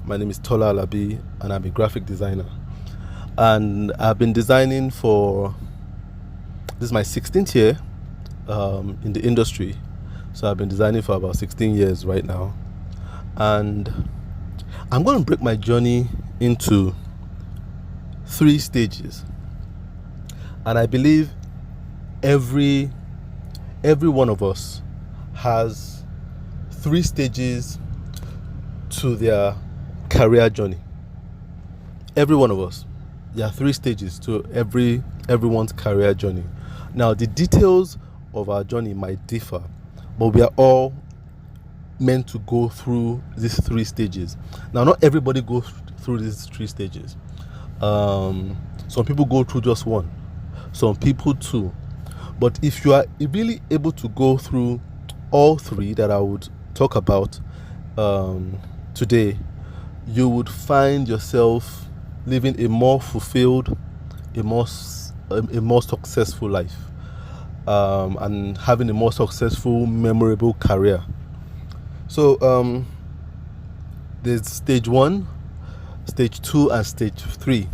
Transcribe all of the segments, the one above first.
My name is Tola Alabi, and I'm a graphic designer. And I've been designing this is my 16th year in the industry. So I've been designing for about 16 years right now. And I'm going to break my journey into 3 stages. And I believe every one of us has 3 stages to their career journey. Every one of us. There are 3 stages to everyone's career journey. Now, the details of our journey might differ, but we are all meant to go through these 3 stages. Now, not everybody goes through these 3 stages. Some people go through just one, some people 2. But if you are really able to go through all 3 that I would talk about today, you would find yourself living a more fulfilled, a more successful life, and having a more successful, memorable career. So there's stage 1, stage 2, and stage 3.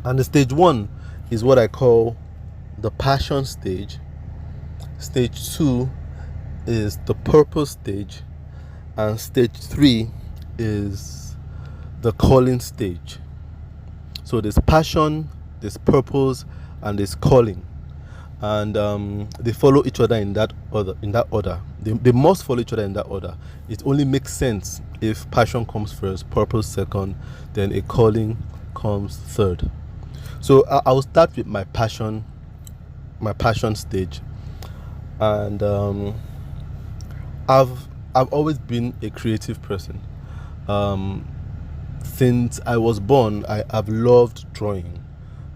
And the stage 1 is what I call the passion stage. Stage 2 is the purpose stage, and stage 3 is the calling stage. So there's passion, there's purpose, and there's calling, and they follow each other in that order. They must follow each other in that order. It only makes sense if passion comes first, purpose second, then a calling comes third. So I will start with my passion stage, and I've always been a creative person. Since I was born, I've loved drawing.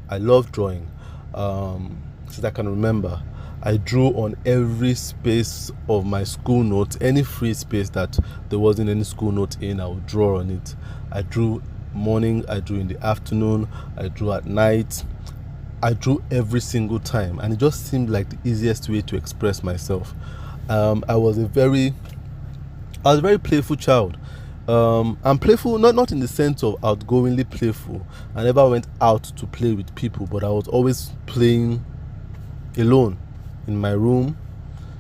I love drawing. Since I can remember, I drew on every space of my school notes. Any free space that there wasn't any school note in, I would draw on it. I drew morning, I drew in the afternoon, I drew at night. I drew every single time, and it just seemed like the easiest way to express myself. I was a very playful child. I'm playful, not in the sense of outgoingly playful. I never went out to play with people, but I was always playing alone in my room,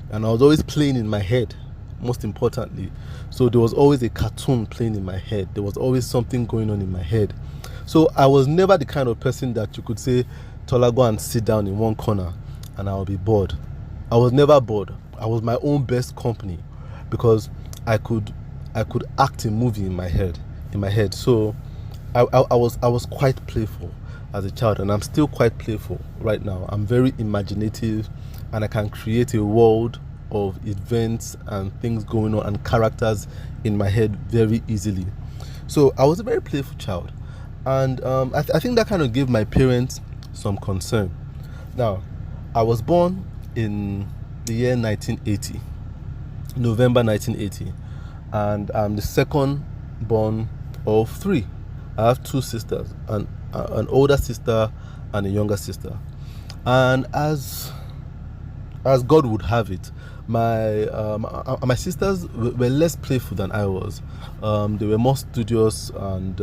and I was always playing in my head, most importantly. So there was always a cartoon playing in my head. There was always something going on in my head. So I was never the kind of person that you could say, Tola, go and sit down in one corner and I'll be bored. I was never bored. I was my own best company, because I could act a movie in my head. So I was quite playful as a child, and I'm still quite playful right now. I'm very imaginative, and I can create a world of events and things going on and characters in my head very easily. So I was a very playful child, and I think that kind of gave my parents some concern. Now, I was born in the year 1980, November 1980. And I'm the second born of 3. I have 2 sisters, an older sister and a younger sister. And as God would have it, my sisters were less playful than I was. They were more studious, and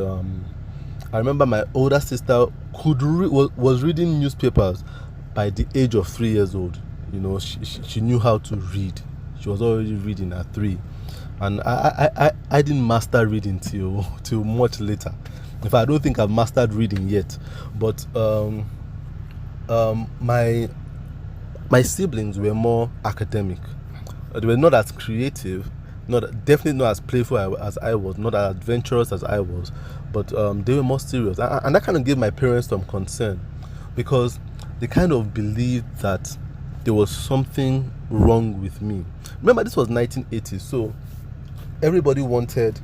I remember my older sister was reading newspapers by the age of 3 years old. You know, she knew how to read. She was already reading at 3. And I didn't master reading till much later. In fact, I don't think I've mastered reading yet. But my siblings were more academic. They were not as creative, definitely not as playful as I was, not as adventurous as I was. But they were more serious, and that kind of gave my parents some concern, because they kind of believed that there was something wrong with me. Remember, this was 1980, so everybody wanted,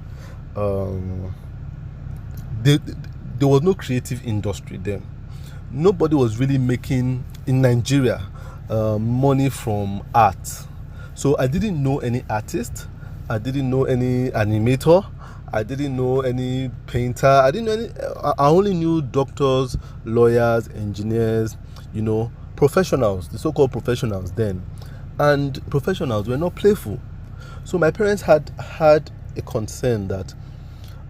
there was no creative industry then. Nobody was really making, in Nigeria, money from art. So I didn't know any artist, I didn't know any animator, I didn't know any painter, I only knew doctors, lawyers, engineers, professionals, the so-called professionals then. And professionals were not playful. So my parents had a concern that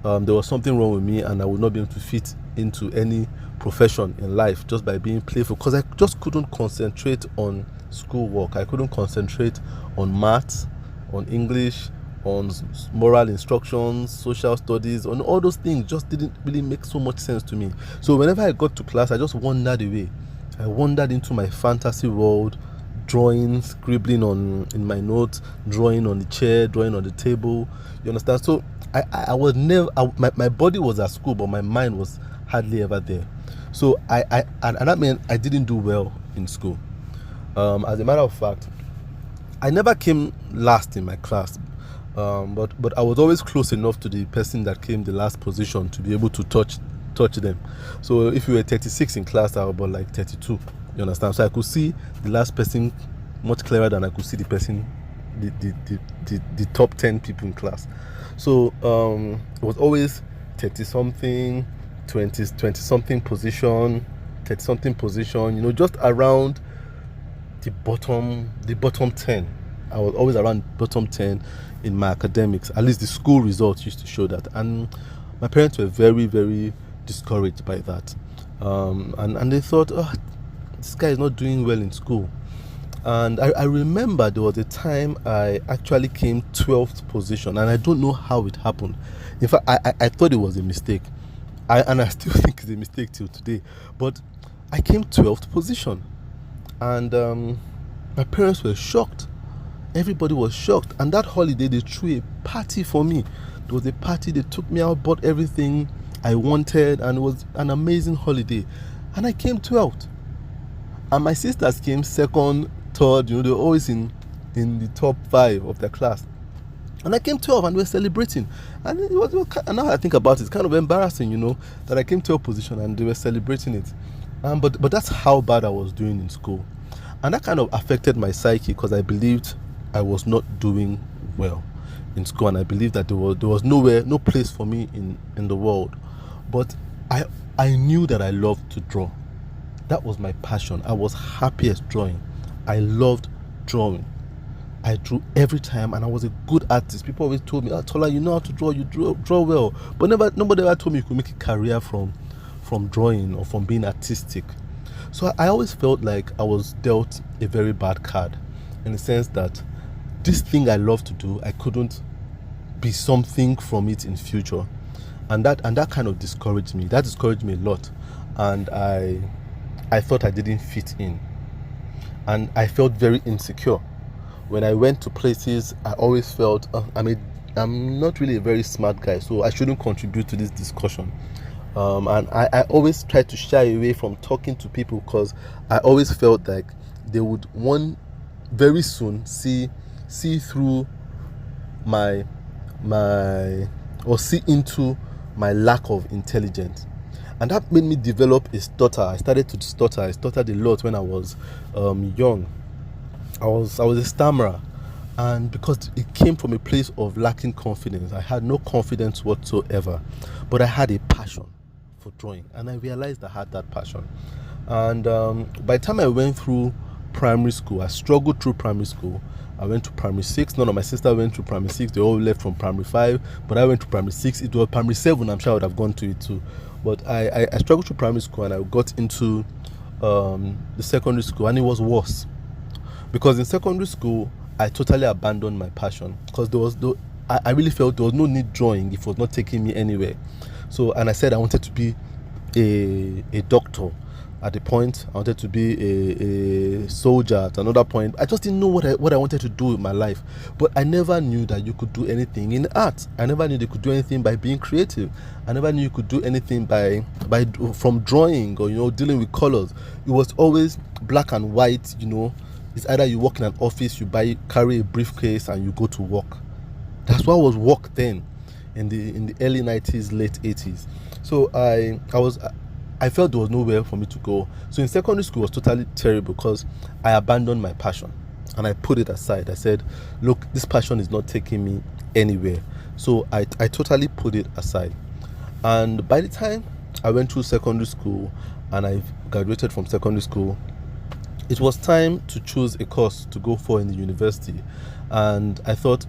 there was something wrong with me and I would not be able to fit into any profession in life just by being playful, because I just couldn't concentrate on schoolwork. I couldn't concentrate on maths, on English, on moral instructions, social studies, on all those things. Just didn't really make so much sense to me. So whenever I got to class, I just wandered away. I wandered into my fantasy world, drawing, scribbling in my notes, drawing on the chair, drawing on the table. You understand? So I was never, my body was at school, but my mind was hardly ever there. So and that meant I didn't do well in school. As a matter of fact, I never came last in my class, but I was always close enough to the person that came the last position to be able to touch them. So if you were 36 in class, I was about like 32. You understand? So I could see the last person much clearer than I could see the person, the top 10 people in class. So it was always 30 something, 20 something position, 30 something position, you know, just around the bottom 10. I was always around bottom 10 in my academics. At least the school results used to show that. And my parents were very, very discouraged by that. And they thought, oh, this guy is not doing well in school. And I remember there was a time I actually came 12th position, and I don't know how it happened. In fact, I thought it was a mistake. And I still think it's a mistake till today. But I came 12th position. And my parents were shocked. Everybody was shocked. And that holiday, they threw a party for me. There was a party, they took me out, bought everything I wanted, and it was an amazing holiday. And I came 12th. And my sisters came second, third, you know, they were always in the top 5 of their class. And I came 12th, and we were celebrating. And it was and now I think about it, it's kind of embarrassing, you know, that I came 12th position and they were celebrating it. But that's how bad I was doing in school. And that kind of affected my psyche, because I believed I was not doing well in school, and I believed that there was no place for me in the world. But I knew that I loved to draw. That was my passion. I was happiest drawing. I loved drawing. I drew every time, and I was a good artist. People always told me, "Oh, Tola, you know how to draw. You draw well." But nobody ever told me you could make a career from drawing or from being artistic. So I always felt like I was dealt a very bad card, in the sense that this thing I love to do, I couldn't be something from it in future, and that kind of discouraged me. That discouraged me a lot, and I thought I didn't fit in, and I felt very insecure. When I went to places, I always felt I'm not really a very smart guy, so I shouldn't contribute to this discussion. And I always tried to shy away from talking to people, because I always felt like they would very soon see through or see into my lack of intelligence. And that made me develop a stutter. I started to stutter. I stuttered a lot when I was young. I was a stammerer, and because it came from a place of lacking confidence. I had no confidence whatsoever, but I had a passion for drawing, and I realized I had that passion. And by the time I went through primary school, I struggled through primary school. I went to primary 6. None of my sisters went to primary 6. They all left from primary 5, but I went to primary 6. It was primary 7. I'm sure I would have gone to it too. But I struggled through primary school, and I got into the secondary school, and it was worse. Because in secondary school, I totally abandoned my passion, because I really felt there was no need drawing if it was not taking me anywhere. So, and I said I wanted to be a doctor at a point. I wanted to be a soldier at another point. I just didn't know what I wanted to do with my life. But I never knew that you could do anything in art. I never knew you could do anything by being creative. I never knew you could do anything from drawing or, you know, dealing with colors. It was always black and white, you know. It's either you work in an office, you carry a briefcase, and you go to work. That's what was work then, in the early 90s, late 80s. So I felt there was nowhere for me to go. So in secondary school, it was totally terrible, because I abandoned my passion and I put it aside. I said, look, this passion is not taking me anywhere. So I totally put it aside. And by the time I went through secondary school and I graduated from secondary school, it was time to choose a course to go for in the university. And I thought,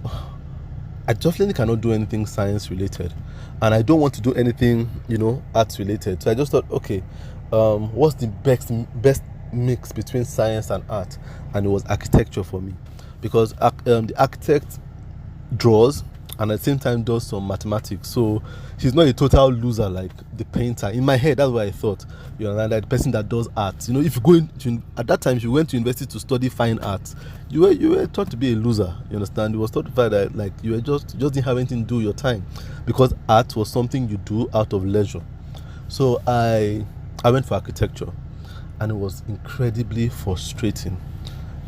I definitely cannot do anything science related, and I don't want to do anything, arts related. So I just thought, okay, what's the best mix between science and art? And it was architecture for me, because the architect draws and at the same time does some mathematics. So he's not a total loser like the painter. In my head, that's what I thought. Like the person that does art. If you go into, at that time, if you went to university to study fine arts, you were taught to be a loser. You understand? You was taught to find that like you didn't have anything to do with your time, because art was something you do out of leisure. So I went for architecture, and it was incredibly frustrating.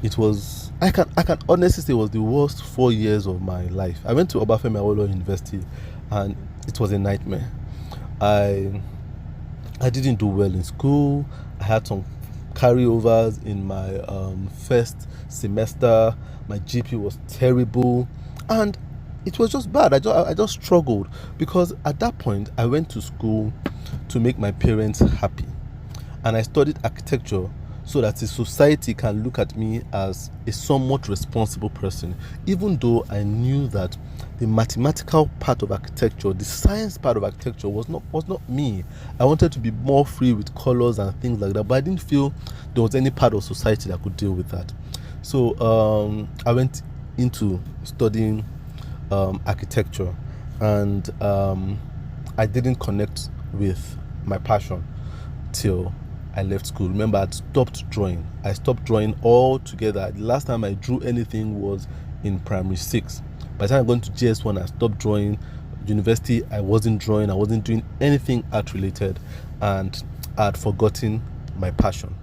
It was, I can honestly say, it was the worst 4 years of my life. I went to Obafemi Awolowo University, and it was a nightmare. I I didn't do well in school. I had some carryovers in my first semester. My GP was terrible, and it was just bad. I just struggled, because at that point I went to school to make my parents happy, and I studied architecture so that the society can look at me as a somewhat responsible person, even though I knew that the mathematical part of architecture, the science part of architecture was not me. I wanted to be more free with colors and things like that, but I didn't feel there was any part of society that could deal with that. So I went into studying architecture, and I didn't connect with my passion till I left school. Remember, I'd stopped drawing. I stopped drawing altogether. The last time I drew anything was in primary 6. By the time I got into GS1, I stopped drawing. University, I wasn't drawing. I wasn't doing anything art related, and I'd forgotten my passion.